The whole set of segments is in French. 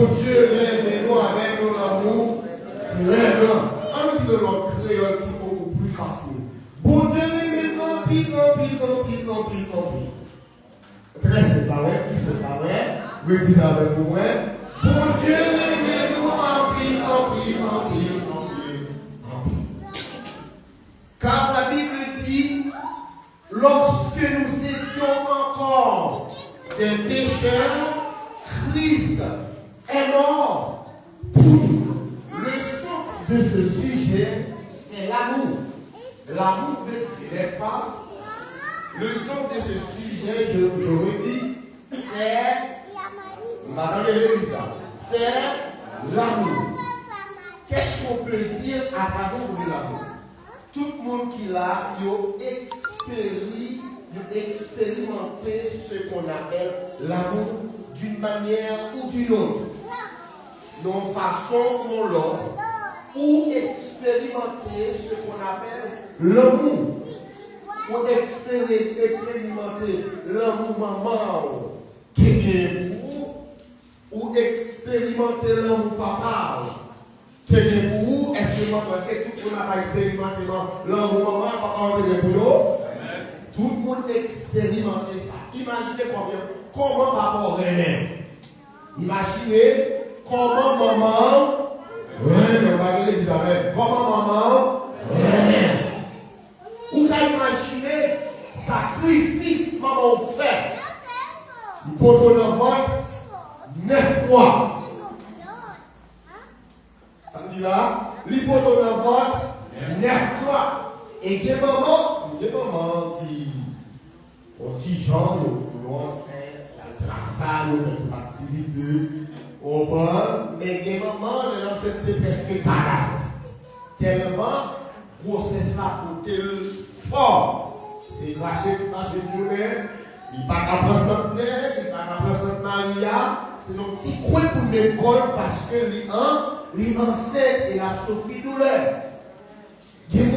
Bon Dieu, aimez-nous avec l'amour très grand. On dit de l'autre créole qui est beaucoup plus facile. Bon Dieu, aimez-nous, pique. Très simple, plus simple, oui, dis avec vous, bon Dieu, aimez-nous, en pile. Car la Bible dit, lorsque nous étions encore des pécheurs, Christ est mort pour nous. Le centre de ce sujet, c'est l'amour. L'amour de Dieu, n'est-ce pas? Le centre de ce sujet, je redis, c'est l'amour. Qu'est-ce qu'on peut dire à travers de l'amour? Tout le monde qui l'a, il a expérimenté ce qu'on appelle l'amour d'une manière ou d'une autre. D'une façon ou l'autre, ou expérimenter ce qu'on appelle l'amour. Ou expérimenter l'amour maman qui est pour vous, ou expérimenter l'amour papa. C'est bien pour vous, est-ce que tout le monde n'a pas expérimenté l'amour maman, papa, on est pour nous? Tout le monde expérimente ça. Imaginez comment papa René. Imaginez comment maman René, comment maman René. Vous avez imaginé sacrifice maman fait. Pour ton enfant, 9 mois. Ça me dit là, l'hypothèse d'enfant, 9 mois. Et il y a des mamans qui ont 10 ans, ils ont enceinte, ils travaillent, ils font une activité, mais il y a des mamans, l'enceinte c'est presque pas tellement, grossesse là pour tel fort. C'est lâché de journée, il ne va pas prendre centenaire, il ne va pas prendre Sainte Maria, c'est un petit coin pour l'école parce que les enceintes et la souffrir douleur. Il y a des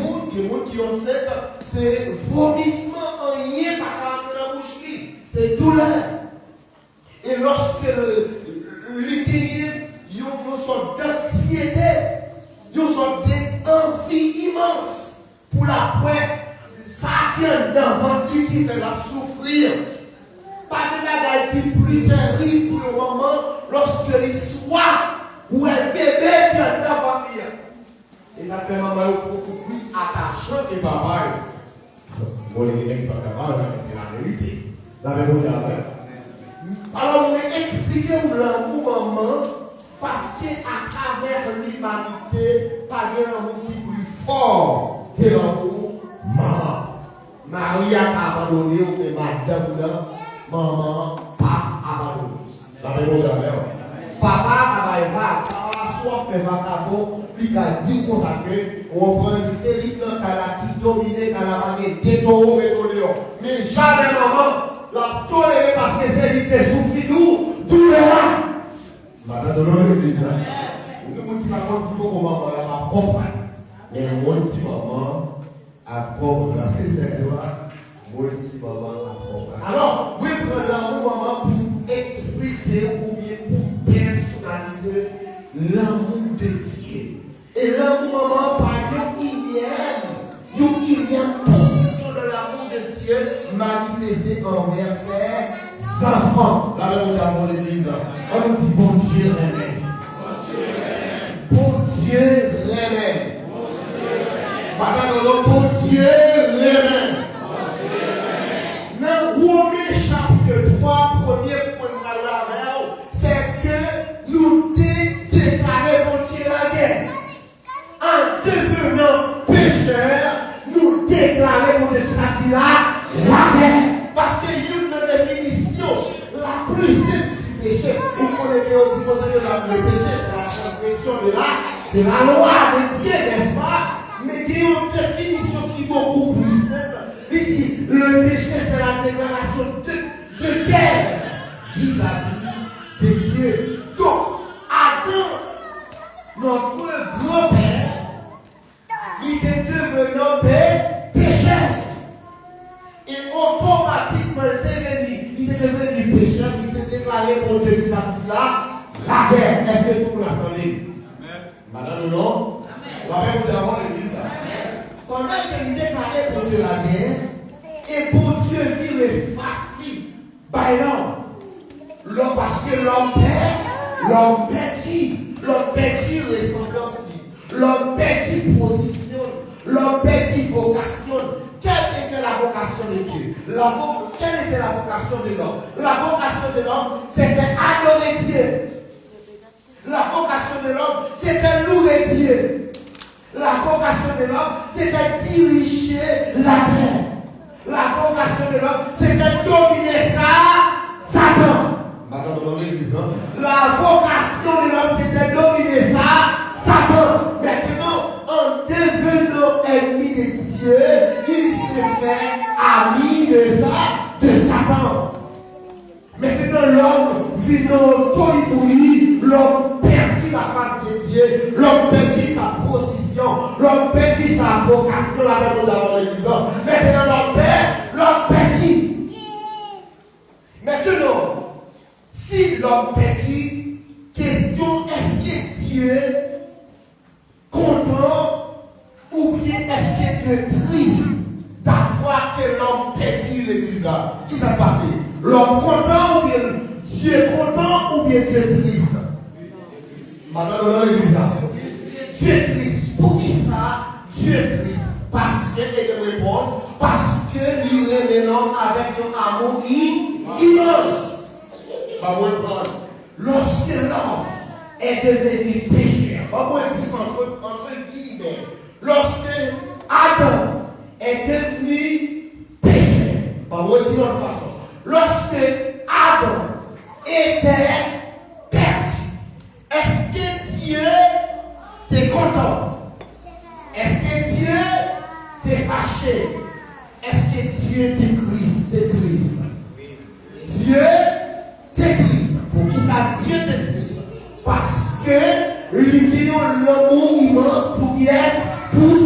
gens qui ont enceinte, c'est vomissement en rien par la bouche, c'est douleur. Et lorsque l'utilité, ils ont une sorte d'anxiété, ils ont une sorte d'envie immense pour la pointe. Ça tient dans votre qui fait la souffrir. Pas de bagaille qui plus terrible pour le moment lorsque les soif ou un bébé qui est dans votre vie. Et ça fait maman beaucoup plus attachant que papa. Bon, les gens qui ne sont pas capables, c'est la vérité. La vérité. Alors, on va expliquer l'amour maman parce qu'à travers l'humanité, pas d'amour qui est plus fort que l'amour maman. Marie a abandonné, ou madame là, maman, pas abandonné. Papa a soif de vacabo, il a dit qu'on s'accroche, on prend une série de qui domine, qui a détourné, mais jamais maman l'a toléré parce que c'est lui qui souffre tout le temps. Madame de l'autre dit ça. Le monde qui m'a dit comment maman l'a comprendre. Mais le monde qui maman apprendre la Seigneur, moi qui maman apprendre. Alors, oui, pour l'amour maman pour expliquer ou bien pour personnaliser l'amour de Dieu. Et l'amour maman, par exemple, il y a une position de l'amour de Dieu manifestée envers ses enfants. Là, on dit à mon église, on dit bon Dieu remet. Bon Dieu remet. Madame, bon Dieu remet. Dans Romains chapitre 3, premier point de la c'est que nous déclarons bon Dieu la guerre. En devenant pécheurs, nous déclarons mon Dieu la guerre. Parce qu'il y a une définition la plus simple du péché. Vous connaissez aussi que le péché, c'est la transgression de la loi de Dieu, n'est-ce pas? Mais il y a une définition qui est beaucoup plus simple. Il dit le péché, c'est la déclaration de guerre vis-à-vis de Dieu. Donc, Adam, notre grand-père, il est devenu pécheur. Et automatiquement, il est devenu pécheur, il était déclaré pour Dieu vis-à-vis de la guerre. terre. Est-ce que tout le monde attendait? Madame, non? On va même avoir l'église. Pendant qu'il déclarait pour Dieu la guerre, et pour Dieu vivre facile, by l'homme, parce que l'homme perdit ressemblance, l'homme perdit position, l'homme perdit vocation. Quelle était la vocation de Dieu? Quelle était la vocation de l'homme? La vocation de l'homme, c'était adorer Dieu. La vocation de l'homme, c'était louer Dieu. La vocation de l'homme, c'était diriger la terre. La vocation de l'homme, c'était dominer Satan. La vocation de l'homme, c'était dominer Satan. Maintenant, en devenant ennemi de Dieu, il se fait ami de Satan. Maintenant, l'homme vit dans Toïboui, l'homme perdit la face de Dieu, l'homme perdit sa position, l'homme perdit sa vocation, la même dans l'église. Maintenant, l'homme perdit. Maintenant, si l'homme perdit, question, est-ce que Dieu est content ou bien est-ce que Dieu est triste d'avoir que l'homme perdit l'église là? Qui s'est passé? L'homme content ou bien Dieu est content ou bien Dieu est triste? Madame dans l'église là. Dieu est triste. Pour qui ça? Dieu est triste. Parce que, et de répondre, parce que il est l'homme avec un amour immense. Lorsque l'homme est devenu pécheur, entre guillemets, lorsque Adam est devenu pécheur, d'une autre façon, lorsque Adam était perdu, est-ce que Dieu t'est content? Est-ce que Dieu t'est fâché? Est-ce que Dieu t'est triste? Dieu t'est triste. Pour qui ça Dieu t'est triste? Parce que l'idée l'amour immense pour qui est pour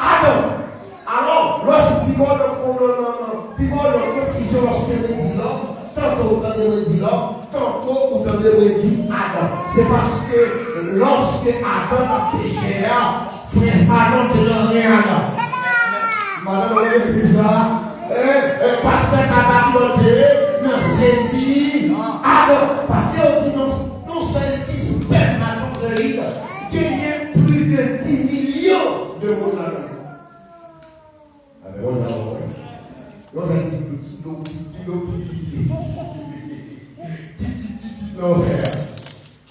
Adam. Alors, lorsque tu vois la confusion lorsque on dit l'homme, tantôt on dit l'homme, tantôt on dit Adam. C'est parce que lorsque Adam a péché, frère Adam te donne rien Adam. Madame, vous dit ça? Pasteur Kabakote, non, c'est dit Adam. Parce qu'on dit non seulement 10 spermatozoïdes, qu'il y a plus de 10 millions de monde là-dedans. L'on a dit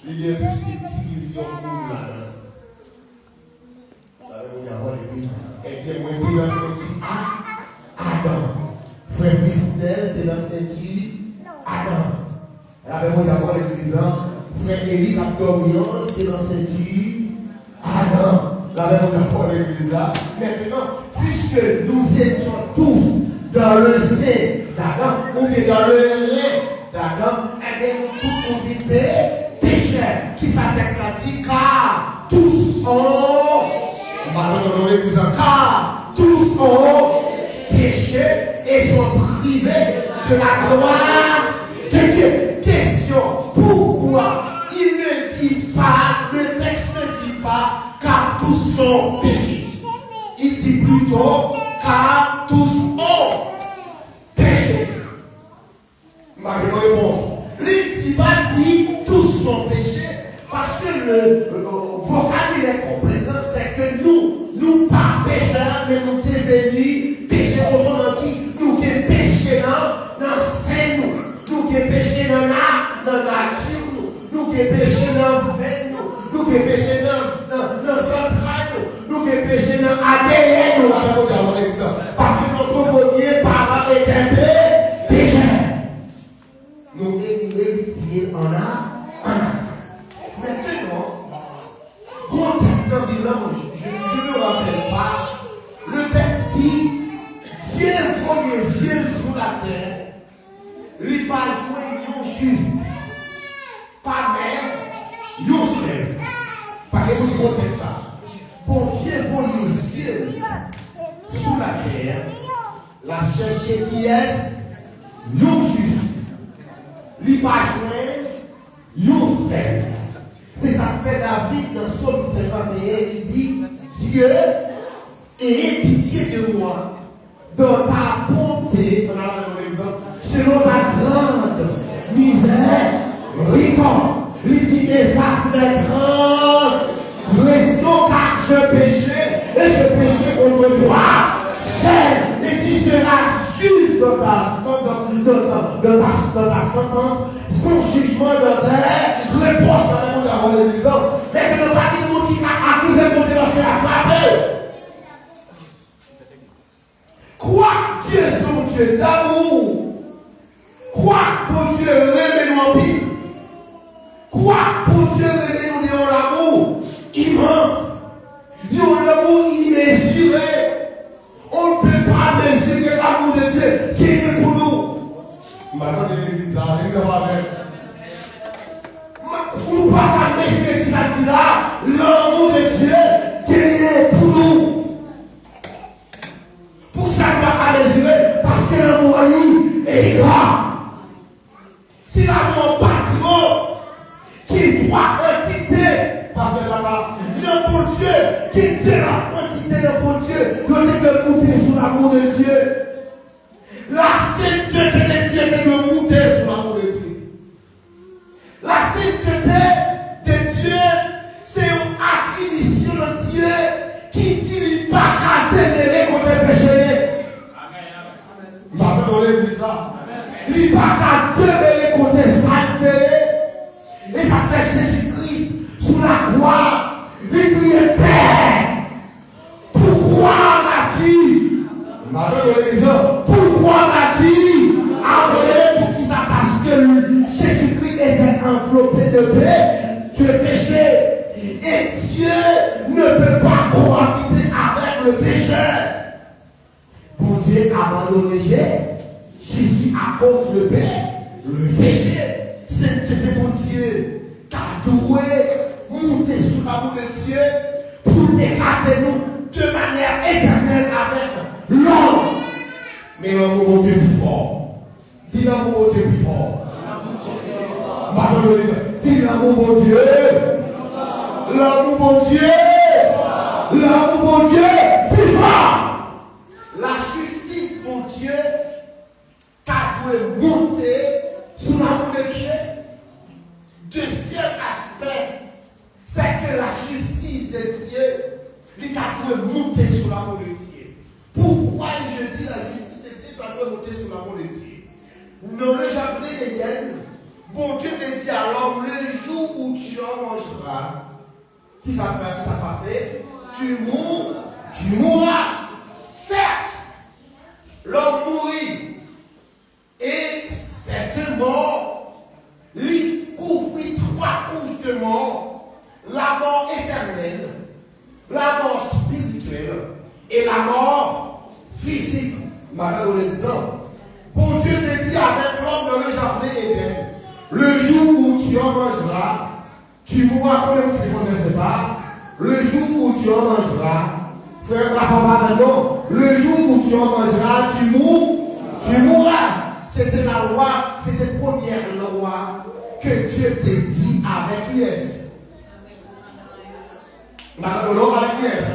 il y a plus de 10 millions de monde là-dedans. Et bien, moi, je suis dans ceinture Adam. Frère Christel, tu es dans ceinture Adam. Avec moi, d'abord l'église, frère Élie Capdorion, tu es dans ceinture Adam. Avec moi, d'abord l'église. Maintenant, puisque nous étions tous dans le sein d'Adam, ou bien dans le lien d'Adam, et bien, tous ont été pécheurs. Qui ça texte a dit? Car tous ont. Car tous ont péché et sont privés de la gloire de Dieu. Question, pourquoi il ne dit pas, le texte ne dit pas, car tous sont péchés. Il dit plutôt, car tous ont péché. Ma réponse, il ne dit pas dit, tous sont péchés, parce que le vocabulaire complément, c'est que nous pas pécheurs, mais nous devenus pécheurs. Autrement dit, nous qui péchons dans le sein, nous qui péchons dans la nature, nous qui péchons dans le veine, nous qui péchons dans le central, nous qui péchons dans l'ADN, parce que notre premier parent était pécheur. Nous héritiers en a. Maintenant, contexte dans le je ne me rappelle pas. Le texte dit Dieu voit les yeux sous la terre, il va jouer un juste, pas même, un seul. Parce que vous comprenez ça. Bon Dieu voit les yeux sous la terre, la chercher qui est un juste, il va jouer un seul. David, dans Psaume 51, il dit, Dieu, ayez pitié de moi, dans ta bonté, selon ta grande misère, il dit, efface mes grandes raisons, car je péchais, et je péchais contre toi. Et tu seras juste dans ta sentence, son jugement dans tes reproches dans le monde avant les disant, mais que le parti de monde qui a accusé mon Dieu lorsqu'il a frappé. Crois que Dieu est son Dieu d'amour. Crois que Dieu remet nous en pile. Crois que Dieu remet nous dans l'amour immense. Dans l'amour immesuré. On ne peut pas mesurer l'amour de Dieu qui est pour nous. Maintenant, l'église là, l'église va avec. Pour ne pas mesurer ça dit là, l'amour de Dieu qui est pour nous. Pour ça, on ne va pas mesurer parce que l'amour lui est grand. Si l'amour pas grand, qui doit quantité, parce que là, le bon Dieu, qui est la quantité de bon Dieu, doit être monter sous l'amour de Dieu. La sainteté de Dieu est de monter sous l'amour de Dieu. La sainteté de Dieu, c'est une attribution de Dieu qui dit pas qu'à démêler contre les péchés. Amen. Il n'y a pas qu'à démêler contre les saletés. Et ça fait Jésus-Christ sous la croix. Il criait Père. Pourquoi m'as-tu? Pourquoi m'as-tu envoyé pour qui ça? Parce que Jésus-Christ était enveloppé de péché. Et Dieu ne peut pas cohabiter avec le pécheur. Pour Dieu abandonné Jésus à cause du péché. Le péché, c'était pour Dieu. Car doué, monter sous l'amour de Dieu pour écarter nous de manière éternelle avec l'homme. Mais l'amour de Dieu plus fort. Dis l'amour de Dieu plus fort. Dis l'amour de Dieu. L'amour de Dieu. L'amour de Dieu plus fort. La justice, mon Dieu, qu'a dû monter sous l'amour de Dieu. Deuxième aspect, c'est que la justice de Dieu, il a dû monter sous l'amour de Dieu. Pourquoi je dis la justice de Dieu doit monter sous l'amour de Dieu? Dans le jardin d'Éden, bon Dieu te dit alors, le jour où tu en mangeras, qui ça passé? Tu mourras. Certes, l'homme mourit. Et cette mort, lui couvrit 3 couches de mort. La mort éternelle, la mort spirituelle et la mort physique. Madame le disant, bon Dieu te dit avec l'homme dans le jardin d'Éden, le jour où tu en mangeras, tu mourras. Combien vous connaissez ça? Le jour où tu en mangeras, frère Rafa, non, le jour où tu en mangeras, tu mourras. C'était la loi, c'était la première loi que Dieu te dit avec yes. Madame l'homme avec yes.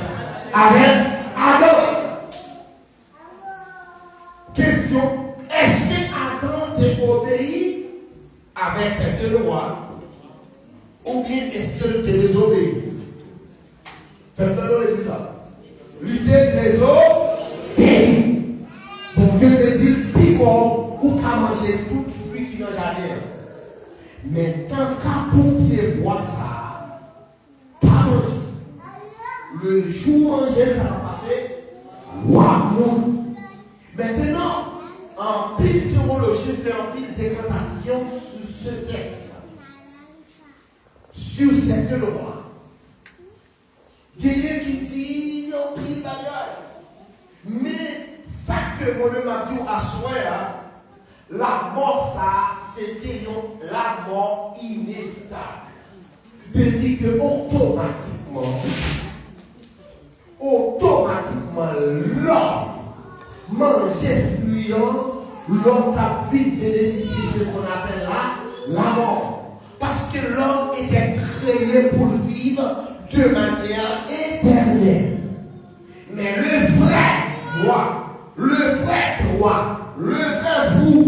Avec Adam. Question, est-ce que Adam t'a obéi avec cette loi? Ou bien est-ce que tu désobéi? Faites-le le dire ça. L'idée des autres, bon Dieu te dit, picot, ou qu'à manger tout fruit qui dans le jardin. Mais tant qu'à pour boire ça, pas manger. Le jour manger, ça va passer. Waouh! Maintenant, en pile théologie, fait un pile décantation sur ce texte. Sur cette loi. Quelqu'un qui dit un pile bagage. Mais ça que mon m'a dit à soi, la mort, ça, c'était la mort inévitable. Depuis que automatiquement, l'homme mangeait fuyant, l'homme a vite bénéficié de ce qu'on appelle la mort. Parce que l'homme était créé pour vivre. vivre de manière éternelle. Mais le vrai roi, le vrai droit, le vrai vous,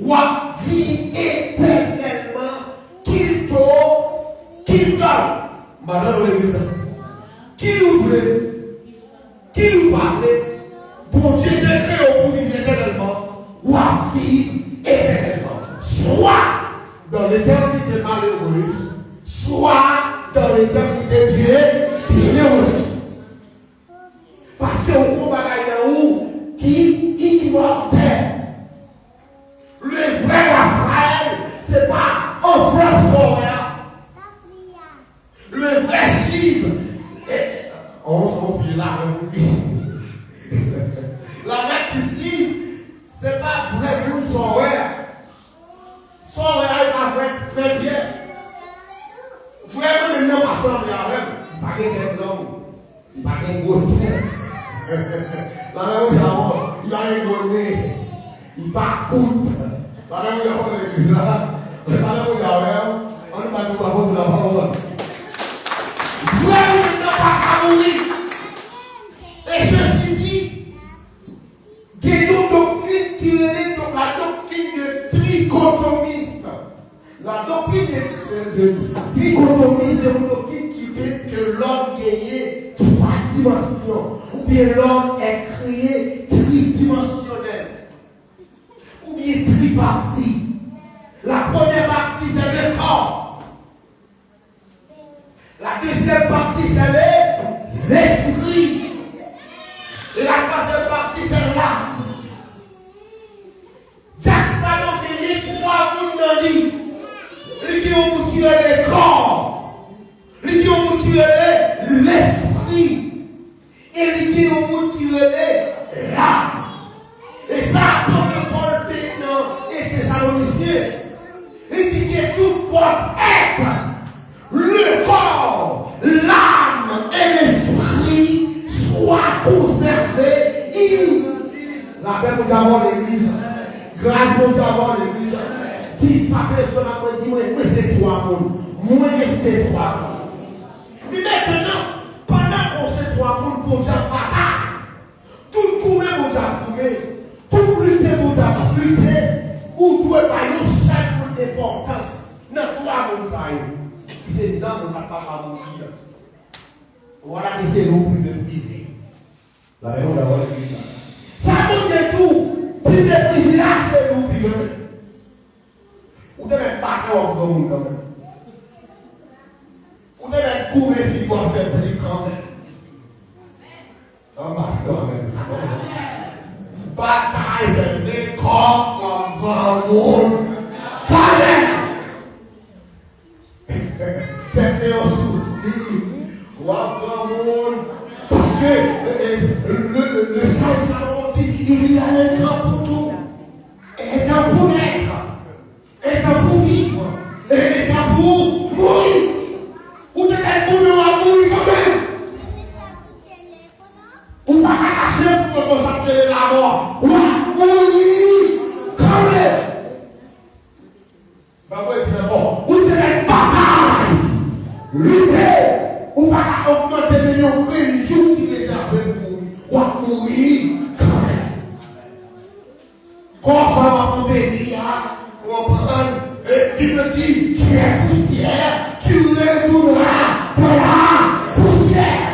roi vit éternellement qu'il donne. Madame l'église, qu'il ouvre, qu'il nous parle, bon Dieu te crée au vivre éternellement, roi vit éternellement. Soit dans l'éternité malheureuse, soit dans l'éternité bienheureuse. Parce qu'on combat là où qui est immortel. Le vrai Raphaël, ce n'est pas un frère fort. Le vrai Suisse, on s'en fait là. La vraie Suisse, ce n'est pas vrai monde son frère. Son frère est pas vrai bien. Vraiment, même pas semblé avec. Pas de l'homme. Pas de gros tête. La même il a rigolé. Il va coûte. La même chose, on ne va pas voir de la parole. Vraiment, il n'a pas mourir. Et ceci dit, il y a une doctrine qui est la doctrine de trichotomiste. La doctrine de trichotomiste, c'est une doctrine qui fait que l'homme gagne trois dimensions. Ou bien l'homme est créé tridimensionnel. Ou bien tripartite. La première partie, c'est le corps. La deuxième partie, c'est l'esprit. Et la troisième partie, c'est l'âme. Jacques Salon qui est trois mondes dans lui. Il dit au bout qui est le corps. Il dit au bout qui est l'esprit. Et il dit au bout qui est l'âme. Et ça, dans le Paul et Thessaloniciens, il dit que tout votre être, le corps, l'âme et l'esprit soient conservés. La paix pour d'avoir l'église. Grâce pour d'avoir l'église. Si pas personne n'a dit, moi c'est toi, moi c'est toi. Mais maintenant, pendant qu'on sait toi, pour Dieu bataille, tout courir pour Dieu tout lutter pour Dieu lutter, ou doit pas une seule importance dans toi, mon saïd. C'est dans nos pas mourir. Voilà que c'est l'eau plus de briser. La raison d'avoir l'église. Ça veut dire tout. Si tu es brisé là, c'est l'eau qui veut. Ou devez pas avoir de monde comme ça. Ou devez courir si vous faire plus quand même. Non, quand même. Bataille des corps en grand monde. Quand même. Faites un souci. Ou en grand monde. Parce que le sang dit il y a un temps pour tout. Un temps pour naître. Un temps pour vivre. Un temps pour mourir. Ou de quel monde on va mourir quand même. On va cacher pour qu'on s'attire la mort. On va mourir quand même. Ça va être bon. Ou de quelle bataille. Lutter. On va augmenter les millions de jours qui les servent pour mourir. On va mourir quand même. Quand on va me bénir, on va prendre. Il me dit, tu es poussière, tu retourneras dans la poussière.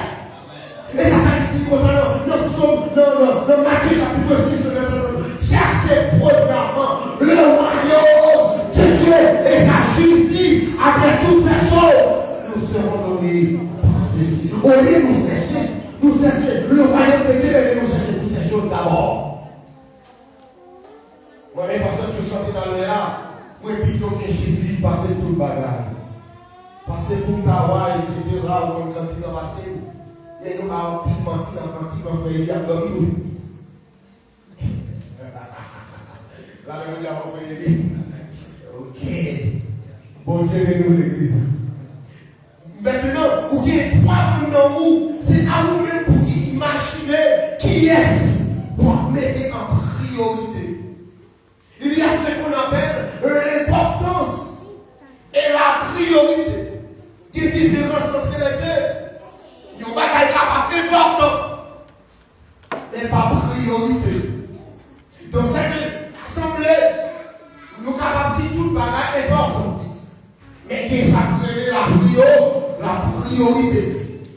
Et ça fait dire comme ça, dans Matthieu chapitre 6, verset 9, cherchez premièrement le royaume de Dieu et sa justice. Après toutes ces choses, nous serons donnés par-dessus. Au lieu de nous chercher le royaume de Dieu et nous chercher toutes ces choses d'abord. Moi, mais parce que je chantais dans l'air. Moi, plutôt que Jésus passait tout le bagage. Passer pour Tawa, etc. Ou quand il va passer. Et nous avons tout menti dans le cantique, on fait il y a dormi. Là, nous avons fait il ok. Bon Dieu, nous l'église. Maintenant, vous avez trois dans vous, c'est à vous-même pour imaginer qui est-ce pour mettre en priorité. Il y a ce qu'on appelle l'importance et la priorité. Il y a une différence entre les deux. Il y a un bagage capable important, mais pas priorité. Dans cette assemblée, nous sommes capables de dire tout bagage important. Mais qu'est-ce que ça crée la priorité?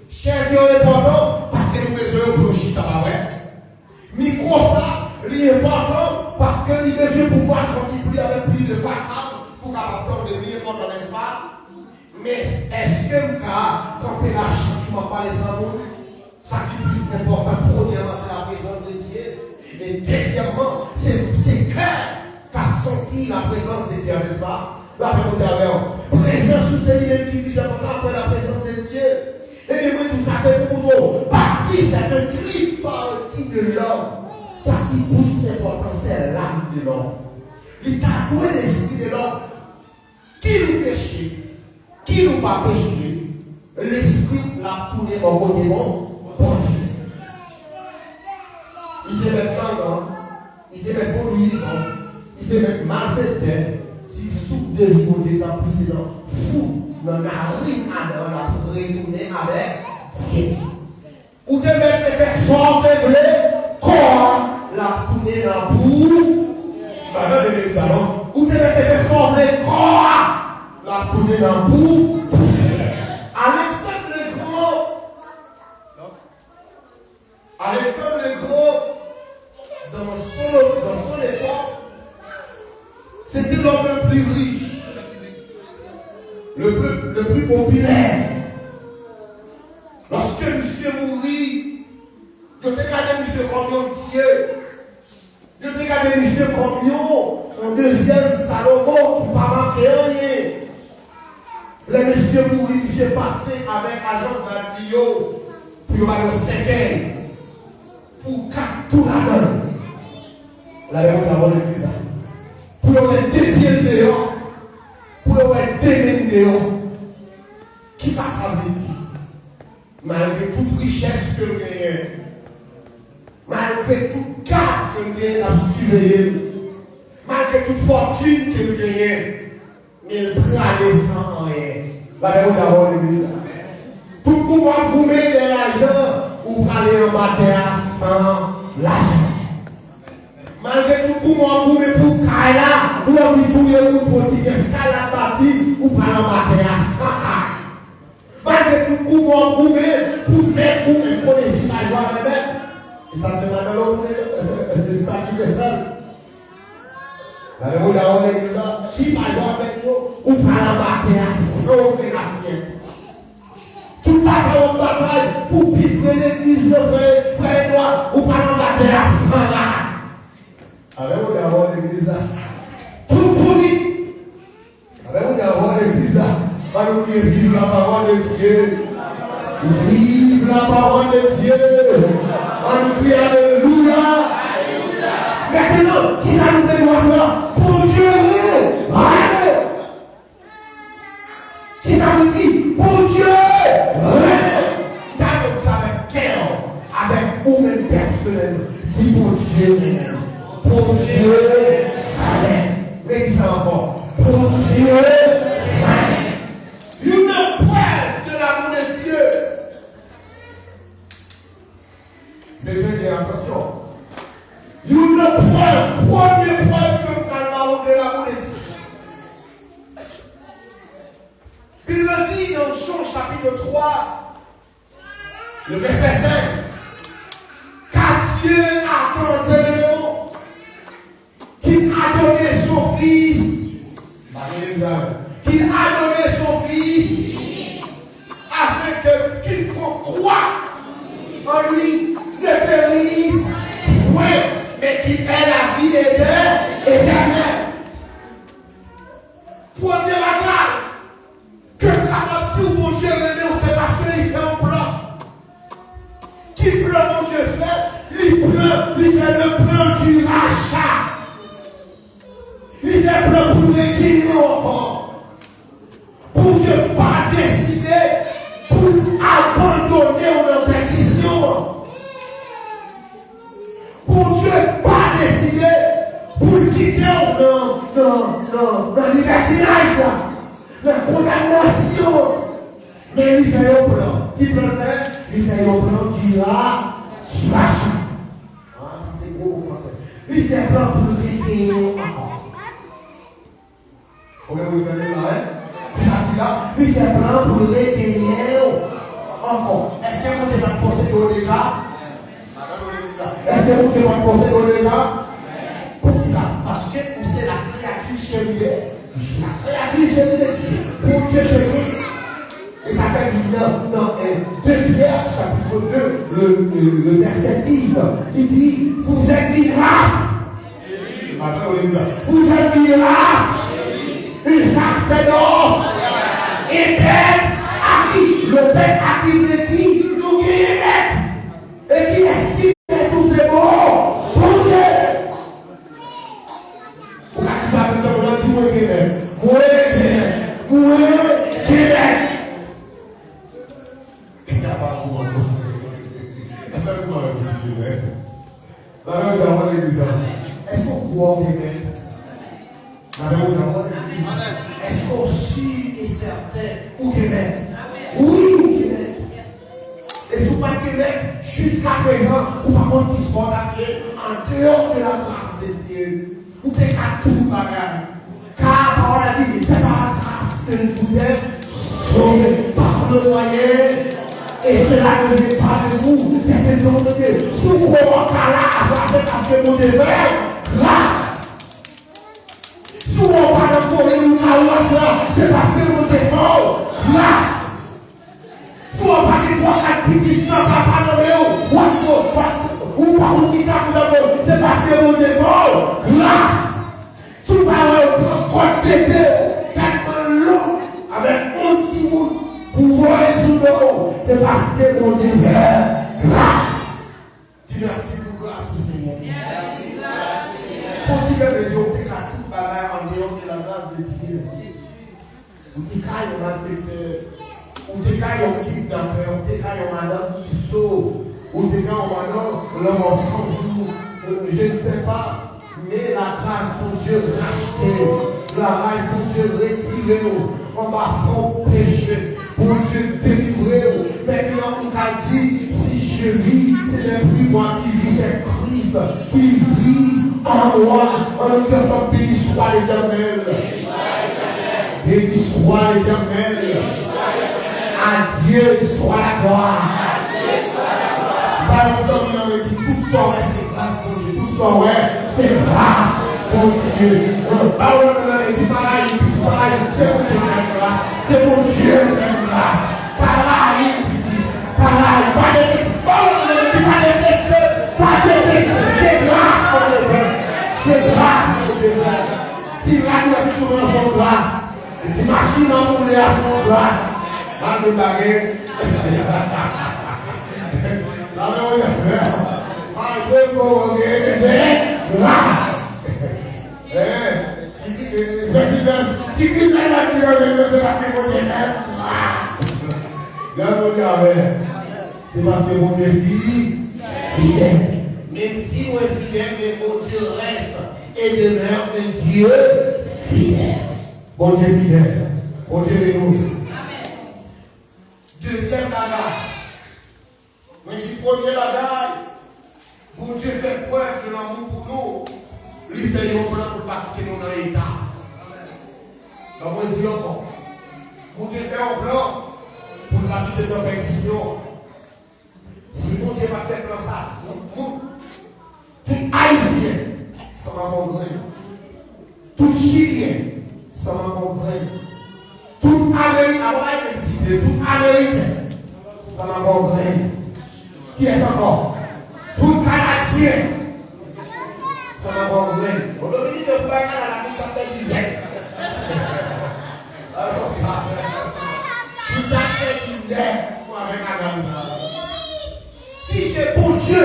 Chers est important parce que nous besoin de chita la ouais. Micro ça, c'est important parce que nous besoin de pouvoir sortir plus avec plus de vacances pour capable de venir important, n'est-ce pas? Mais est-ce que nous avons campé la chute, je m'en parle sans nous? Ça qui est plus important, premièrement, c'est la présence de Dieu. Et deuxièmement, c'est cœur qui a senti la présence de Dieu, n'est-ce pas? La présence sous celui même qui est plus important après la présence de Dieu. Et bien, tout ça, c'est pour nous. Partie, c'est un tripartie de l'homme. Ça qui pousse l'important, c'est l'âme de l'homme. Il t'a doué l'esprit de l'homme. Qui nous péche? Qui nous pas péché? L'esprit l'a tourné au côté bon Dieu. Il peut mettre tendance, il peut mettre polluisant, il peut mettre malfaiteur. Si sous de côté dans précédent, fou, dans la rime, on a retourné avec Dieu. Ou de mettre te faire sortir de corps, la tourner dans le bout, ou de mettre te faire sortir corps, la tourner dans le bout. Alexandre le Gros, dans son époque, c'était l'homme le plus riche, le plus populaire. Lorsque monsieur mourit, je t'ai gardé monsieur Combien Dieu. Je t'ai gardé monsieur Combien, en deuxième Salomon, qui ne pas manquer rien. Le monsieur mourit, monsieur passé avec agent d'Adio, pour le 5e, pour 4 tout la main. La réponse d'abord l'église. Pour avoir 2 pieds dehors, pour avoir 2 mains dehors. Qui ça veut dire? Malgré toute richesse que nous gagnons, malgré toute carte que nous gagnons à surveiller, malgré toute fortune que nous gagnons, mais il prend les sans rien. La réponse d'abord l'église. Tout le monde va boumer de l'argent ou parler en bataille sans l'argent. Malgré tout le monde va pour Kaila, ou on va bouiller pour dire que ce qu'elle a bâti ou parler en bataille sans Kaila. Malgré tout le monde va pour mettre pour les villageois eux-mêmes. Et ça fait mal à l'autre, c'est ça qui fait ça. La réponse d'abord l'église, qui va jouer avec nous ou parler en bataille sans opération. Tout la bataille pour vivre l'église de frère et moi, ou pas dans la terre à ce moment-là. Avez-vous d'abord l'église là? Tout pour lui. Avez-vous d'abord l'église là? Allons vive la parole de Dieu. Vive la parole de Dieu. On crie Alléluia. Maintenant, qui ça nous fait voir cela? Pour Dieu. Allez. Qui ça nous dit? Pour Dieu. Avec vous-même personnellement, dis pour Dieu, pour Dieu, amen. Mais dis ça encore, pour Dieu, amen. Une preuve de l'amour de Dieu. Besoin de attention. Une preuve, première preuve que nous avons de l'amour de Dieu. Il le dit dans Jean chapitre 3, le verset 5. Car Dieu a tant aimé qu'il a donné son Fils. Qu'il a donné son Fils afin que quiconque croit en lui ne périsse point, mais qu'il ait la vie éternelle. Première bagarre que capable de mon Dieu aimé, c'est parce qu'il fait un plan. Qui plan mon Dieu fait? Il fait le plan du rachat. Il fait le plan pour l'équilibre encore. Pour Dieu pas décider pour abandonner une pétition. Pour Dieu pas décider pour quitter dans le libertinage, la condamnation. Mais il fait un plan. Qui peut le faire? Il fait un plan qui a splash. Ah, ça c'est gros au français. Il fait un plan pour régler encore. Vous comprenez là, hein? Il fait un plan pour régler encore. Est-ce que vous avez possédé déjà? Est-ce que vous avez possédé déjà? Pour ça, parce que c'est la créature chérie. La créature chérie de Dieu. Pour Dieu chérie. Et ça fait dans 2 Pierre, chapitre 2, le verset 10, il dit, vous êtes une race. Vous êtes une race. Une sacerdoce. Et peuple acquis. Le peuple acquis veut dire, nous qui est maître. Et qui est-ce qui fait tous ces mots? Pour Dieu. Pourquoi tu sais que c'est mon petit mot qui est maître? Moi qui est maître. Est-ce qu'on croit bien? Est-ce qu'on sûr et certain ou Québec? Oui, ou Québec. Et si vous pas Québec, jusqu'à présent, vous par contre qui se font en dehors de la grâce de Dieu. Vous n'êtes qu'à tout bagage. Car la parole a dit, c'est par la grâce que vous êtes sauvés par le moyen. Et cela ne vient pas de vous, c'est le nom de Dieu. Si vous croyez là, c'est parce que mon Dieu fait grâce. Si vous parlez de forêt, c'est parce que mon Dieu fait grâce. Si vous parlez de 3-4 petits frères, papa, ou par contre qui ça vous a c'est parce que mon Dieu fait grâce. Si vous parlez de côté tellement long, avec 11 petits bouts, vous voyez sous l'eau, c'est parce que mon Dieu fait grâce. Dis merci pour grâce, Seigneur. Merci, grâce, Seigneur. Quand tu as raison, tu as tout bagage en dehors de la grâce de Dieu. Ou tu as un malfaiteur, ou tu as un kidnappeur, ou tu as un madame qui sauve, ou tu as un madame, l'homme enfant, je ne sais pas, mais la grâce pour Dieu rachetée, la grâce pour Dieu retirée, on va faire péché, pour Dieu délivrer. Maintenant, on a dit, si je vis, c'est le plus moi qui vis, c'est Christ qui vit en moi. On nous fait son béni soit l'Éternel. Béni soit l'Éternel. À Dieu soit la gloire. Par exemple, on a dit, tout ça, c'est grâce pour Dieu. Tout ça, c'est grâce pour Dieu. Alors, on a dit, pareil, c'est pour Dieu, c'est grâce. C'est pour Dieu, c'est grâce. Pareil, pas de c'est grâce pour le peuple. C'est grâce pour le peuple. Si la nourriture est son grâce, si machine à mouler à son grâce, pas de baguette. C'est grâce. Si qui fait la tirade, c'est parce que mon Dieu est grâce. C'est parce que mon Dieu est fidèle. Même si on est fidèle, mais mon Dieu reste et demeure un Dieu fidèle. Mon Dieu fidèle. Mon Dieu est nous. Deuxième bagage. Moi, je dis premier bagage. Mon Dieu fait preuve de l'amour pour nous. Il fait un plan pour ne pas quitter nous dans l'état. Donc, on dit encore. Mon Dieu fait un plan pour ne pas quitter nos perditions. Si mon Dieu va faire comme ça, tout Haïtien, ça va comprendre. Tout Chilien, ça va comprendre. Tout Américain, tout Américain, ça va comprendre. Qui est encore? Tout Canadien, ça va comprendre. On doit venir de Blague à la coupe du lait. Tout à fait du lait pour avec la. Si c'est pour Dieu,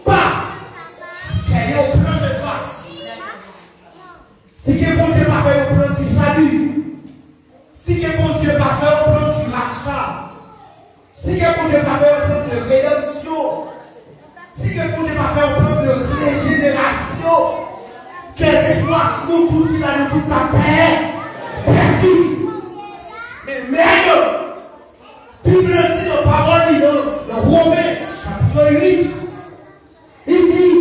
pas faire au plan de grâce. Si c'est pour Dieu, pas faire au plan du salut. Si c'est pour Dieu, pas faire au plan du rachat. Si c'est pour Dieu, pas faire au plan de rédemption. Si c'est pour Dieu, pas faire au plan de régénération. Quel que soit nous tous qui a toute la paix, perdu. Mais même, Bible dit dans parole dans Romains chapitre 8, il dit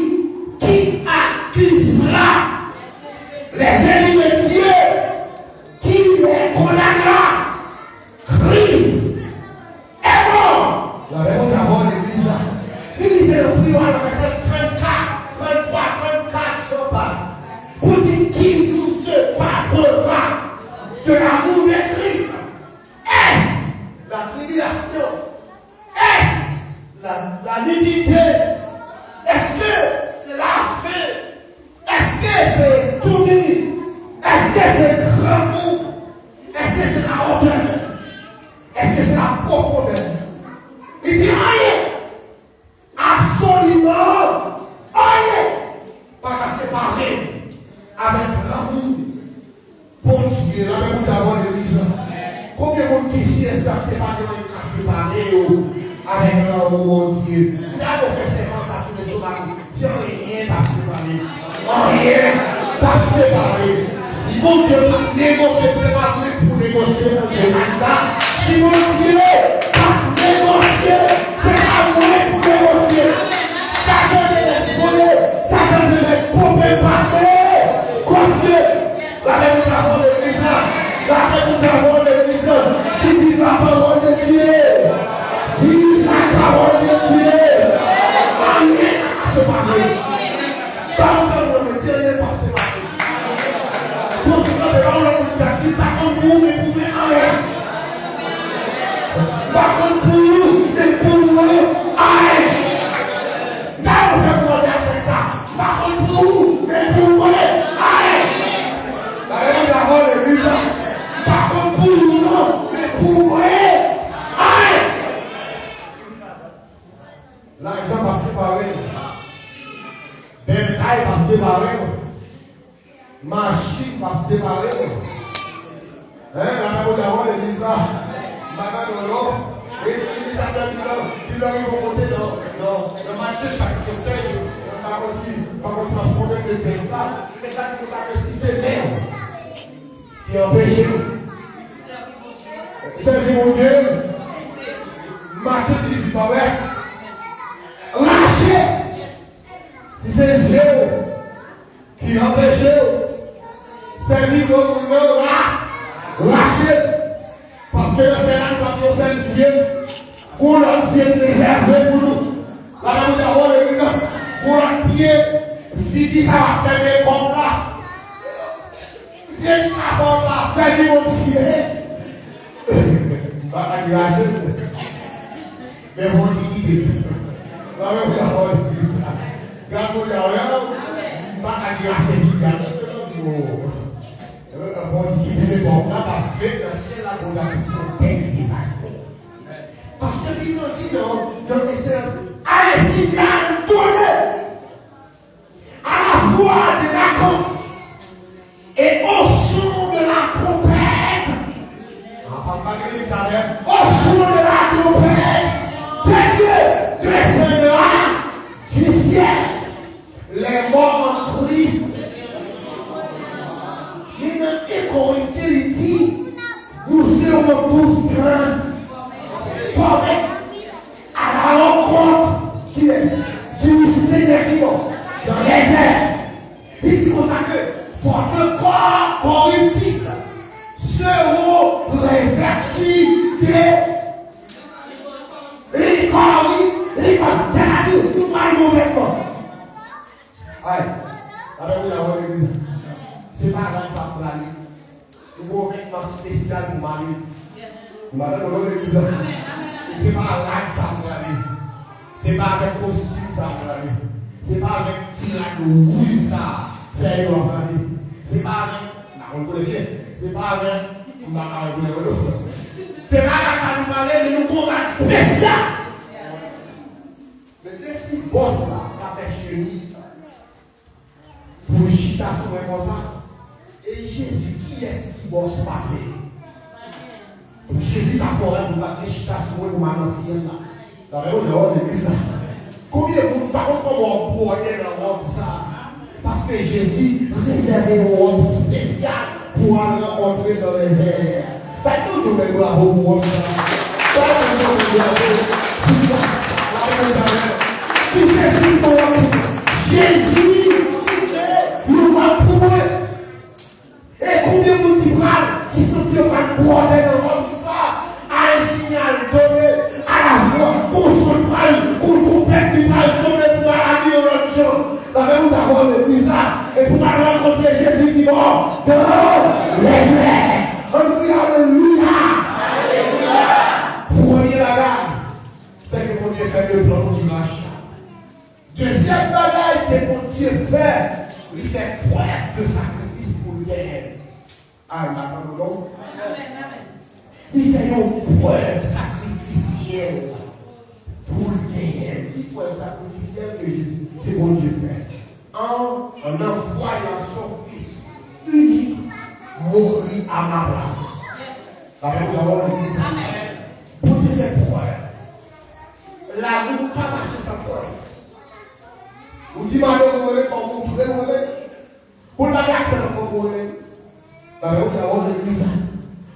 qui accusera les ennemis de Dieu, qui les condamnera. Christ est mort. La réponse d'abord l'église là. Il dit le prière dans le verset 34, 33, 34, je passe. Pour dire qui nous séparera de l'amour de Christ. Est-ce la tribulation? Est-ce la nudité? Est-ce que c'est la faim? Est-ce que c'est tout nu? Est-ce que c'est l'amour? Est-ce que c'est la hauteur? Est-ce que c'est la profondeur? Il dit rien. Absolument rien. Pas qu'à séparer avec l'amour. Pour Dieu, l'amour d'abord de l'église. Combien de monde qui sait ça, c'est pas de séparer avec l'amour de Dieu. Là, on fait séquence sur les sauvages. Si on n'est rien pas séparé. Rien pas séparé. Si mon Dieu négocie, c'est pas pour négocier. Si mon Dieu pas négocier, c'est pas pour négocier. Ça donne les volets, ça donne les problèmes parler. Parce la même parole de l'Église, la même parole de l'Église, qui dit la parole de Dieu, dit la parole de Dieu. Rien à séparer. Pas ensemble, mais Dieu n'est pas séparé. Pour que nous devons le dire, qui pas comme vous, mais vous mettez en l'air. Pas comme vous, mais pour vous, aïe. Là, on fait pour faire ça. Pas comme vous, mais pour vous, aïe. La même parole de l'Église, pas comme pour vous, non, mais pour vous, aïe. L'argent va séparer. Bentaille va séparer. Machine va séparer. La même parole de l'Église, madame Lolo, et il s'appelle il a eu mon côté dans Matthieu chapitre 16, par contre, c'est un problème de Tesla. C'est ça qui nous a fait si c'est merde qui empêche nous. Servir mon Dieu. Matthieu 18, pas vrai? Lâchez. Si c'est Dieu qui empêche nous, servir comme nous, lâchez. Parce que le Seigneur nous a fait un Dieu pour notre Dieu préservé pour nous. La même parole de l'Église, pour notre pied, fini ça va fermer comme là. Si je n'apporte pas, c'est du mon Dieu. Pas de mais on dit la même parole de l'Église. Quand vous avez pas de parce que le ciel a pour la parce que Dieu dit dans les cieux, ainsi qu'il a donné à la voix de l'accord et au son de la trompette, au son de la trompette, que Dieu descendra du ciel, les morts en Christ. Et Corinthiens dit, nous serons tous transformés à la rencontre qui est du Seigneur qui est dans les airs. Il dit comme ça que votre corps corruptible seront revêtus les corps, c'est-à-dire tout mal mauvais corps. Aïe, avec la voix de l'église. C'est pas là que ça pour aller. Il faut mettre un spécial pour Marie. Madame, on va c'est pas là que ça pour aller. C'est pas avec costume ça pour aller. C'est pas avec tirage rouge ça. C'est avec aller. C'est pas avec. On connaît bien. C'est pas avec. C'est pas là que ça nous parle, mais nous avons un spécial. Mais c'est si boss là, qui a fait chenille ça. Pour chita sur un comme ça. Et Jésus, qui est-ce qui va se passer? Jésus n'a pas pour la chita sur un comme ça. Ça va être dehors de l'église là. Combien de monde, par contre, comment on pourrait dans l'homme ça? Parce que Jésus réservait un homme spécial pour aller rencontrer dans les airs. Pas tout le monde va pour l'homme ça. Jésus, nous va prouver. Et combien de monde qui parle, qui sont Dieu va croire dans ça, à un signal donné, à la voix, qu'on se parle, qu'on pète du mal, qu'on est pour aller au l'autre jour. Dans le monde d'avoir le bizarre, et pour aller rencontrer Jésus qui mort, de l'église. On dit Alléluia. Premier bagage, c'est que mon Dieu fait le plan du marché. Deuxième bagage que mon Dieu fait, il fait preuve de sacrifice pour lui. Ah, il n'a pas de nom. Il fait une preuve sacrificielle pour lui. Il preuve sacrificielle que mon Dieu fait. En envoyant son fils unique mourir à ma place. Amen. Pour Dieu fait preuve. La nous pas marcher sans preuve. Vous dites, madame, vous voulez faire mon tour, vous voulez. Pour ne pas accès à mon tour, vous voulez.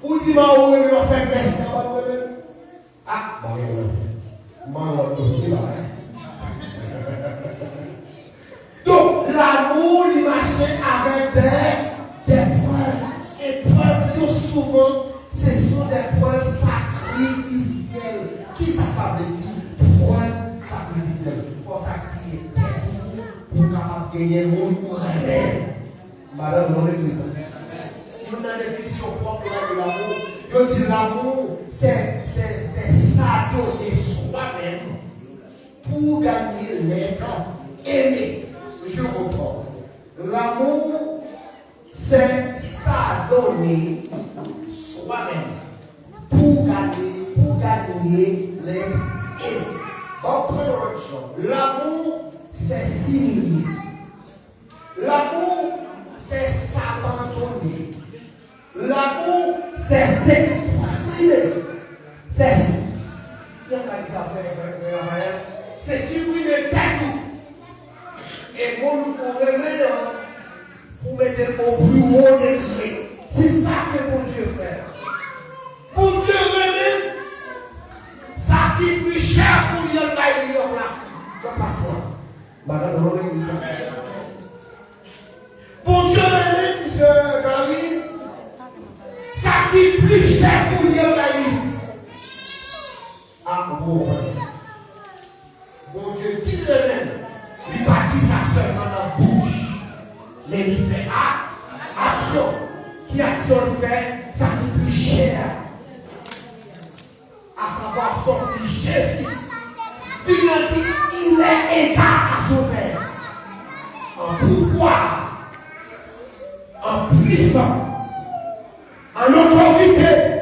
Vous dites, madame, vous voulez faire baisser, vous voulez. Ah, donc, l'amour, il marchait avec des preuves. Et preuves, souvent, ce sont des preuves sacrificielles. Qui ça veut dire? Preuves sacrificielles. Pour sacrifier pour capable de gagner mon remède. Madame, dans l'église. Nous avons une définition propre de l'amour. Je dis l'amour, c'est s'adonner soi-même pour gagner l'être aimé. Je reprends. L'amour, c'est s'adonner soi-même pour gagner les aimés. En prenant une chose, l'amour, c'est s'unir. L'amour, c'est s'abandonner. L'amour, c'est s'exprimer. C'est supprimer tout. Et moi, nous revenons pour mettre au plus haut degré. C'est ça que mon Dieu fait. Mon Dieu remet ça qui est plus cher pour lui en place. Madame, bon Dieu remet, monsieur Gary, ça qui est plus cher pour lui en ah, bon. Bon Dieu dit le même. Il bâtit ça seulement dans la bouche. Mais il fait action. Qui action il fait? Ça qui est plus cher. À savoir son fils Jésus. Il a dit, il est égal à son Père. En pouvoir, en puissance, en autorité.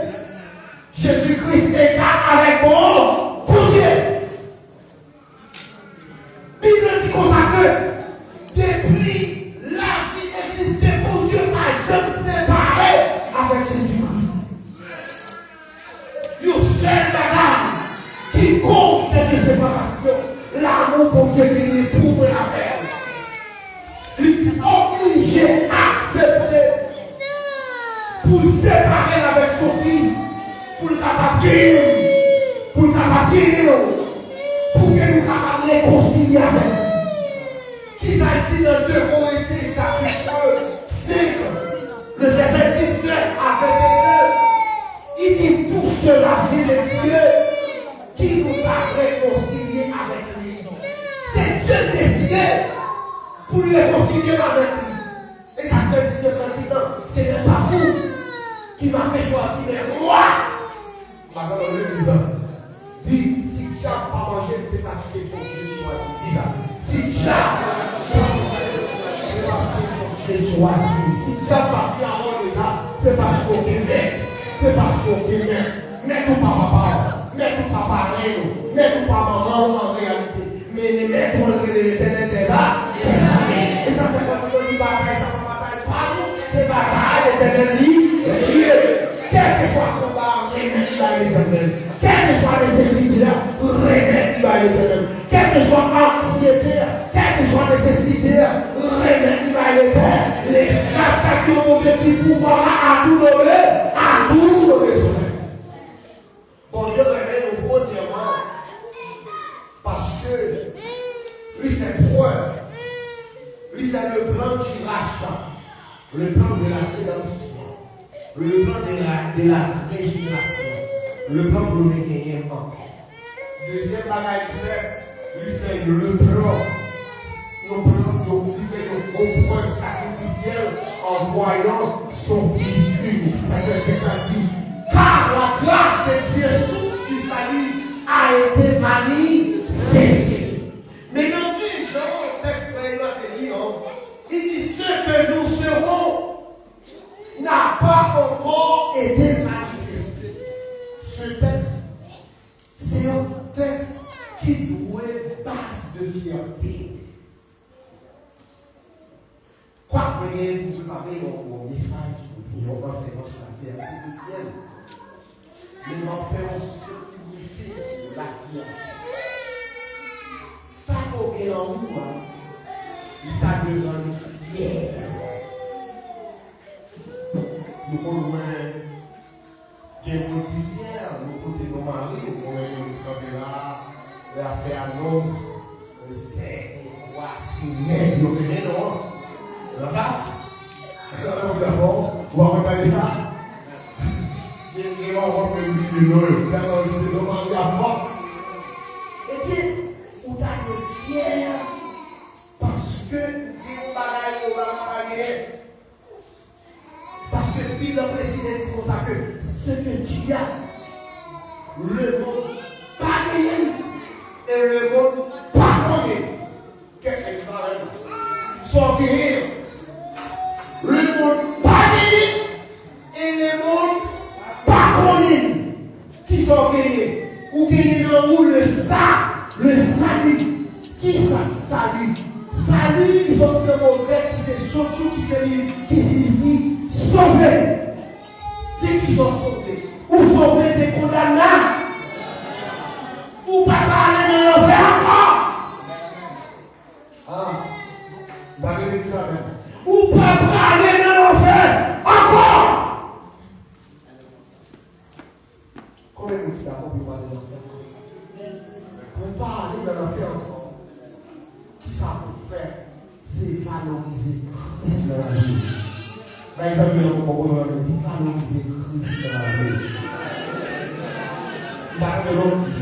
Jésus-Christ est égal avec mon Dieu. Bible dit comme ça que depuis la vie existait pour Dieu n'a jamais séparé avec Jésus-Christ. Le seul bagage qui compte cette séparation, l'amour pour Dieu est pour la paix. Il est obligé à accepter pour séparer avec son fils, pour le capable pour que nous puissions réconcilier avec. Qui ça dit dans 2 Corinthiens chapitre 5, le verset 19 à 22, il dit tout cela vient de Dieu qui nous a réconciliés avec lui. C'est Dieu décidé pour nous réconcilier avec lui. Et ça fait 19 ans, ce n'est pas vous qui m'avez choisi, mais moi. Madame l'église dit, si tu n'as pas mangé, c'est parce que ton Dieu choisit. Si tu n'as pas c'est parce que ton Dieu choisit. Si tu n'as pas fait avant l'état, c'est parce qu'on est. C'est parce qu'on est. Mais tout pas papa, mais tout pas pareil, mais tout pas maman en réalité. Mais les pour l'éternel est là. Et ça fait quand on dit bataille, ça ne bataille pas nous. C'est bataille, l'éternel lié. Quel que soit le combat, quelle que soit les nécessités, remets-lui à l'éternel. Quelle que soit l'anxiété, quelle que soit les nécessités, remets-lui à l'éternel. La de mon Dieu qui pouvoir à tout nommer son fils. Bon Dieu remet au premier il fait preuve. Il fait le plan du rachat, le plan de la rédemption, le plan de la régénération, le plan pour le gagner encore. Deuxième bagage, il fait le plan. Il fait le comprendre sacrificiel en voyant son fils unique. Ça veut dire qu'il dit, car la grâce de Dieu sous du salut a été manifestée. Mais dans les gens, le texte il dit ce que nous serons n'a pas encore été manifesté. Ce texte, c'est un texte qui nous est base de fierté. Quoi que vous parlez dans message, on va se faire sur la fierté chrétienne. Mais on va faire ce qui signifie la fierté. Ça qu'on est en nous, il t'a besoin de fier. Nous pouvons qu'il y ait un peu fier, nous côté nos maris, nous pouvons nous là, la faire annonce, c'est quoi, c'est net, nous non. C'est ça? Vous va regarder ça? Et on va me dire non, et bien, on t'a fier parce que parce que puis le président dit ça que ce que tu as, le monde pas gagné et le monde pas gagné. Qu'est-ce que tu vas sans gagner? Le monde pas gagné et le monde pas gagné. Qui sont gagnés? Ou gagnés dans où le salut. Qui ça salut? Salut, ils ont fait le mot grec qui c'est surtout qui signifie sauver. Qui sont sauvés? Ou sauver des condamnés? Ou pas aller dans l'enfer encore? Ou pas aller dans l'enfer encore? Combien de temps d'accord pour aller dans l'enfer? Pour pas aller dans l'enfer encore? Qui ça peut faire? C'est valoriser Christ dans la vie. Par exemple, on va dire valoriser Christ dans la vie.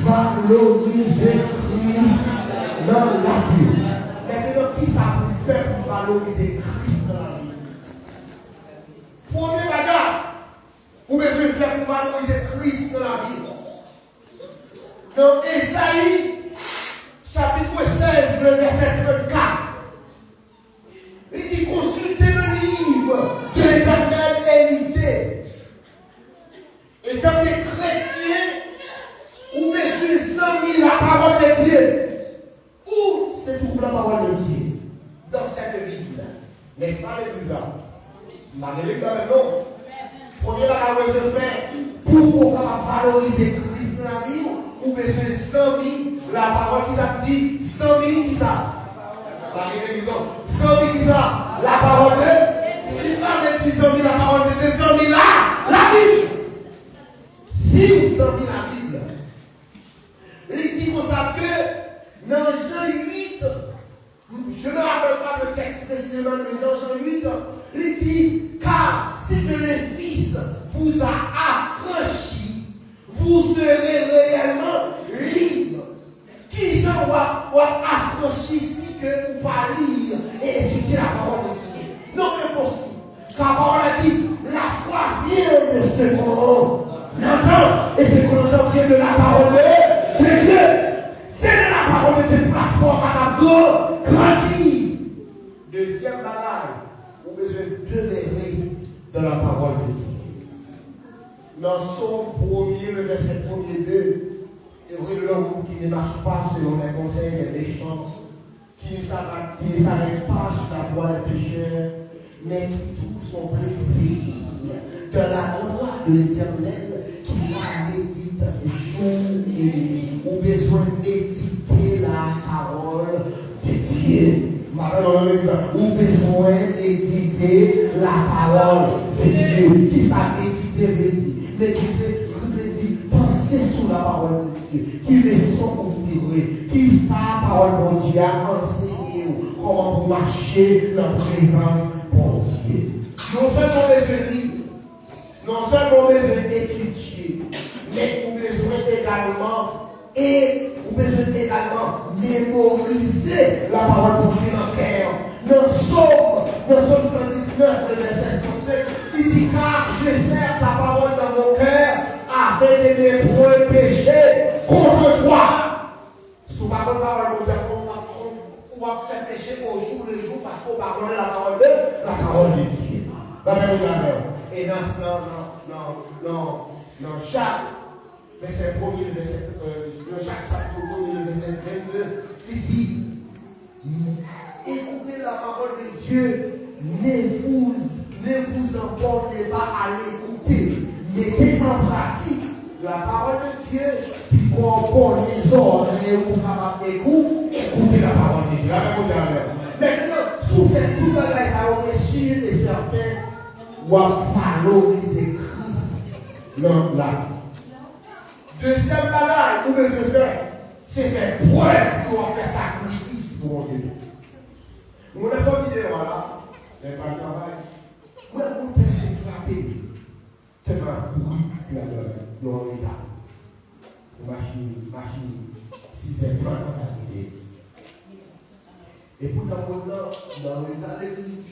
Valoriser Christ dans la vie. Maintenant, qui ça peut faire pour valoriser Christ dans la vie? Premier bagage, vous besoin de faire pour valoriser Christ dans la vie. Dans Ésaïe, chapitre 16, le verset 34. Il dit consultez le livre de l'Éternel Élisée. Et tant que chrétien, ou monsieur sans la parole de Dieu, où se trouve la parole de Dieu? Dans cette Bible. N'est-ce pas l'église? Dans l'église, non. Premier bagage que je fais pour valoriser Christ dans la vie, ou monsieur sans la parole qui a dit, 100 000 qui ça? 100 000 qui ça? La parole de? Si pas de 100 000 la parole de 200 000 là, la Bible. Si vous 100 000 la Bible, il dit comme ça que dans Jean 8, je ne me rappelle pas le texte précisément, mais dans Jean 8, il dit, car si que le Fils vous a affranchi, vous serez réellement libre. Qui j'en va affranchi si que vous pas lire et étudier la parole de Dieu? Non, impossible. Car la parole a dit, la foi vient de ce qu'on entend, et ce qu'on entend vient de la parole de Dieu. C'est de la parole de Dieu pour la foi à la grandir. Deuxième bagage, vous avez besoin de demeurer dans la parole de Dieu. Dans son premier, le verset 1er, heureux l'homme qui ne marche pas selon les conseils des méchants, qui ne s'arrête pas sur la voie des pécheurs, mais qui trouve son plaisir dans la loi de l'Éternel, qui la médite jour et nuit. Ou besoin de méditer la parole de Dieu. Ou besoin de méditer la parole de Dieu. Qui ça méditer, méditer, penser sur la parole de Dieu. Dieu, qui leçon pour tirer, qui sa parole de Dieu a enseigné comment vous marcher dans la présence de Dieu. Non seulement besoin de lire, non seulement besoin d'étudier, mais vous besoin également mémoriser la parole de Dieu dans le cœur. Dans Somme 119, le verset 105, il dit car je sers ta parole dans mon cœur avec les lépreux péchés contre toi. Sous ma parole, on va faire pécher au jour le jour parce qu'on va parler la parole de Dieu. Et dans chaque verset 1er, chaque chapitre 1er, verset 22, il dit écoutez la parole de Dieu, ne vous emportez pas à l'écouter, mettez en pratique la parole de Dieu, puis qu'on les ordres et vous pouvez écouter la parole de Dieu. Maintenant, si vous faites tout le bagage, ça va être sûr et certain, ou à valoriser Christ dans la vie. Deuxième bagage, vous devez faire, c'est faire preuve qu'on va faire sacrifice pour mon Dieu. Mon enfant qui est là, il n'est pas le travail. Moi, on peut se frapper. Tellement couru dans l'état. Machine, 6 h 30 à l'idée. Et pourtant, dans l'état de l'église,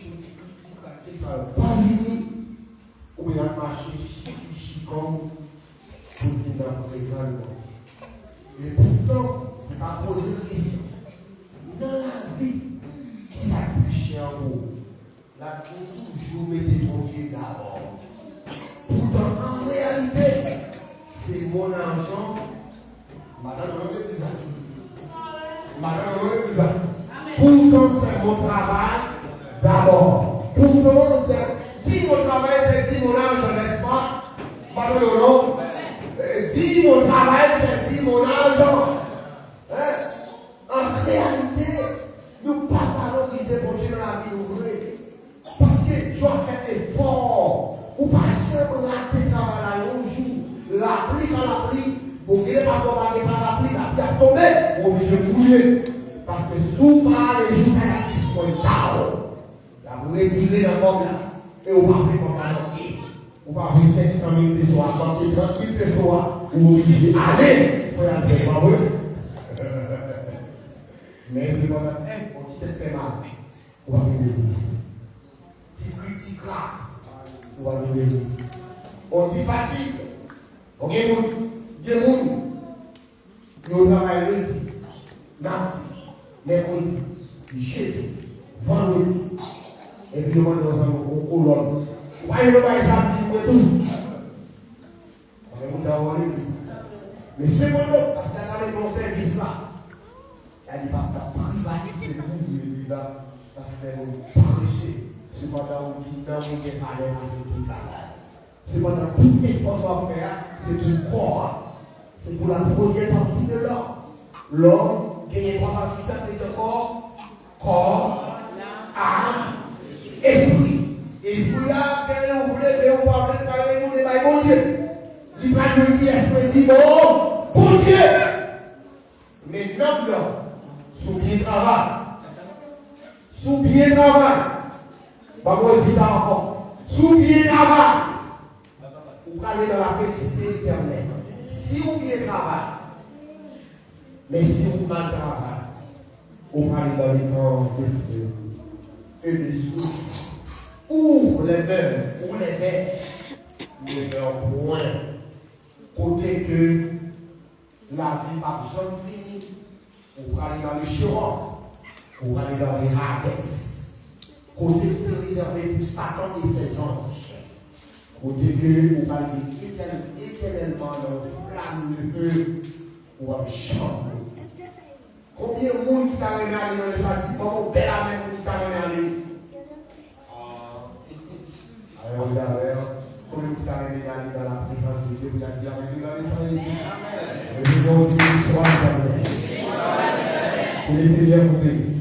ça n'a pas fini. Où il y a marché chicon pour venir dans le présent. Et pourtant, on a posé une question. Dans la vie, qui s'appuie en haut, la vie toujours mettez ton Dieu d'abord. Pourtant, en réalité, c'est mon argent. Madame, on est bizarre. Pourtant, c'est mon travail d'abord. Pourtant, si mon travail, c'est mon argent, n'est-ce pas? Madame, non. Si mon travail, c'est mon argent. En réalité, nous ne pas valoriser mon Dieu dans la vie ouvrière. Parce que je dois faire effort. Ou pas jamais rater travail un jour. L'appli quand l'appli, vous ne pas commander par l'appli, l'appli a tombé, vous obligez de bouger. Parce que souvent, les jours, ça a discontent. Vous retirez dans le monde là. Et vous ne pouvez pas commander. Vous ne pouvez pas faire 500 000 personnes, 30 000 personnes, vous obligez d'aller. Il faut y aller, pas vrai? Mais c'est pas mal. On dit peut-être fait mal. On va venir l'église. Petit crack. On va venir l'église. On dit fatigue. Ok, il y a des gens. Nous travaillons lundi, mardi, mercredi, jeudi, vendredi. Et puis nous allons au colonne. On va y aller samedi pour tout. On va aller l'église. Mais cependant, parce qu'il y a dans service là. Elle dit parce que la privatisé le monde, ça fait nous parler. C'est pendant qu'on dit non, on n'est pas là, c'est tout ça. C'est pendant toute effort qu'on va faire, c'est pour corps. C'est pour la première partie de l'homme. L'homme, il y a trois parties, ça veut dire corps, âme, esprit. Esprit là, quand vous voulez, on va parler nous, les bails, bon Dieu. Il va nous dire, esprit dit, bon Dieu. Mais non, non. Sous bien travail. Sous bien travail. Maman dit ça encore. Sous bien travail. Vous allez dans la félicité éternelle. Si vous bien travail. Mais si vous mal travail, vous allez dans les temps de feu et de souffle. Ouvre les mains, ou les mains. Ne leur point. Côté que la vie par jamais finie. On va aller dans le chiron, on va aller dans les raquettes. Côté que réservé pour Satan et ses anges. Côté que on va aller éternellement dans le flamme de feu, on va chanter. Combien de monde qui t'a regardé dans le bâtiment, on paie la main qui t'a regardé? Alors, combien qui t'a regardé dans la présence de Dieu, vous avez dit avec lui dans les temps. Et nous allons dire l'histoire de la vie. Que le Seigneur vous bénisse.